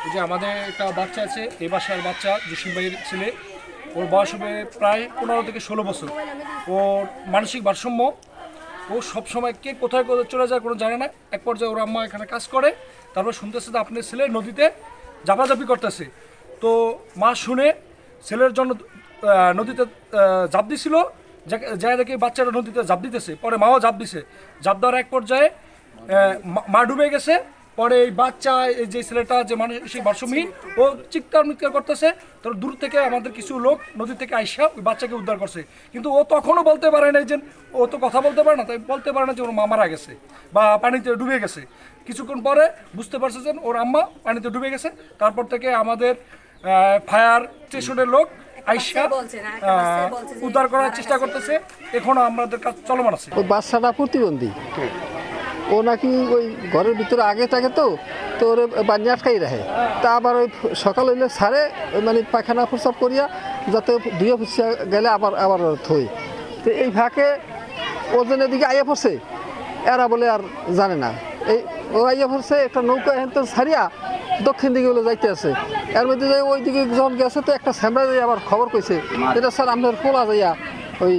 এই যে আমাদের একটা বাচ্চা আছে, এই বাসার বাচ্চা জসিম ভাইয়ের ছেলে, ওর বয়স হবে প্রায় 15 থেকে 16 বছর। ওর মানসিক ভারসাম্য, ও সবসময় কে কোথায় কোথায় চলে যায় কোনো জানে না। এক পর্যায়ে ওর আম্মা এখানে কাজ করে, তারপর শুনতেছে যে আপনার ছেলে নদীতে ঝাপাঝাপি করতেছে। তো মা শুনে ছেলের জন্য নদীতে ঝাঁপ দিছিল, যাই দেখে বাচ্চাটা নদীতে ঝাঁপ দিতেছে, পরে মাও ঝাঁপ দিছে। ঝাঁপ দেওয়ার এক পর্যায়ে মা ডুবে গেছে। পরে এই বাচ্চা, এই যে ছেলেটা যে মানসিক ভারসাম্যহীন, ও চিৎকার মিৎকার করতেছে। তোর দূর থেকে আমাদের কিছু লোক নদী থেকে আইসা ওই বাচ্চাকে উদ্ধার করছে, কিন্তু ও তখনও বলতে পারে না যে, ও তো কথা বলতে পারে না, তাই বলতে পারে না যে ওর মা মারা গেছে বা পানিতে ডুবে গেছে। কিছুক্ষণ পরে বুঝতে পারছে যে ওর আম্মা পানিতে ডুবে গেছে। তারপর থেকে আমাদের ফায়ার স্টেশনের লোক আইসা উদ্ধার করার চেষ্টা করতেছে। এখনো আমাদের কাজ চলমান আছে। ওই বাচ্চাটা প্রতিবন্ধী, ও নাকি ওই ঘরের ভিতরে আগে থাকে, তো ওরে বান্নি আটকাই রাখে। তা আবার ওই সকাল হইলে ছাড়ে, মানে পায়খানা প্রস্রাব করিয়া যাতে ধুয়ে ফুসিয়া গেলে আবার থই। তো এই ফাঁকে ওজন এদিকে আইয়া পড়ছে, এরা বলে আর জানে না। ও আইয়া পড়ছে একটা নৌকা এখান থেকে ছাড়িয়া দক্ষিণ দিকে বলে যাইতে আছে। এর মধ্যে যাই ওই দিকে যখন গেছে, তো একটা স্যামরা যাই আবার খবর কইছে, এটা স্যার আপনার পোলা যাইয়া ওই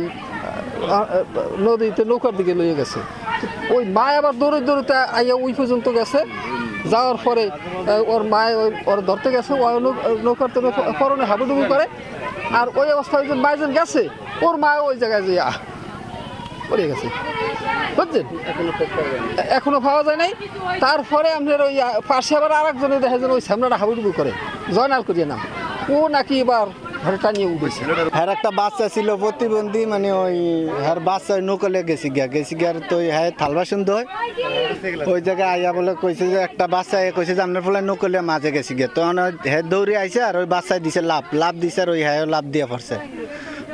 নদীতে নৌকার দিকে লইয়া গেছে। ওই মা আবার দৌড়তে আইয়া ওই পর্যন্ত গেছে। যাওয়ার পরে ওর মায় ওর ধরতে গেছে, ওই নৌকার পরনে হাবুডুবু করে। আর ওই অবস্থায় ওই যে মায়ের গেছে, ওর মা ওই জায়গায় যে পড়ে গেছে, বুঝছেন? এখনো পাওয়া যায় নাই। তারপরে আপনার ওই পাশে আবার আর একজনে দেখা যায় ওই সামনাটা হাবুডুবু করে, জয়নাল করিয়ে নাম, ও নাকি এবার ঘরে টানিয়ে উঠেছে। হ্যাঁ একটা বাচ্চা ছিল প্রতিবন্ধী, মানে ওই হ্যাঁ বাচ্চা নৌকলে গেছি গিয়া তো হ্যাঁ থাল বাসন ধোয়। ওই জায়গায় আইয়া বলে কইছে যে একটা বাচ্চা কইছে যে আপনার ফলে নৌকলে মাঝে গেছি গিয়া, তখন হ্যাঁ দৌড়ে আইছে আর ওই বাচ্চায় দিছে লাভ দিছে, আর ওই হ্যাঁ লাভ দিয়ে পড়ছে।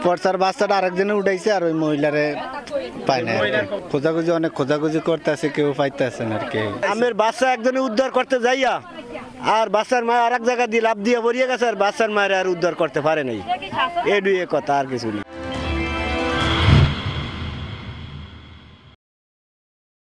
পড়ছার বাচ্চাটা আরেকজনে উঠাইছে, আর ওই মহিলারে পায় না। খোঁজাখুঁজি অনেক খোঁজাখুঁজি করতে আছে, কেউ পাইতে আছে না আর কি। আমার বাচ্চা একজনে উদ্ধার করতে যাইয়া আর বাচ্চার মা আর এক জায়গা দিয়ে লাভ দিয়ে পড়িয়ে গেছে, আর বাচ্চার মায়ের আর উদ্ধার করতে পারে নাই। এ কথা আর কিছু না।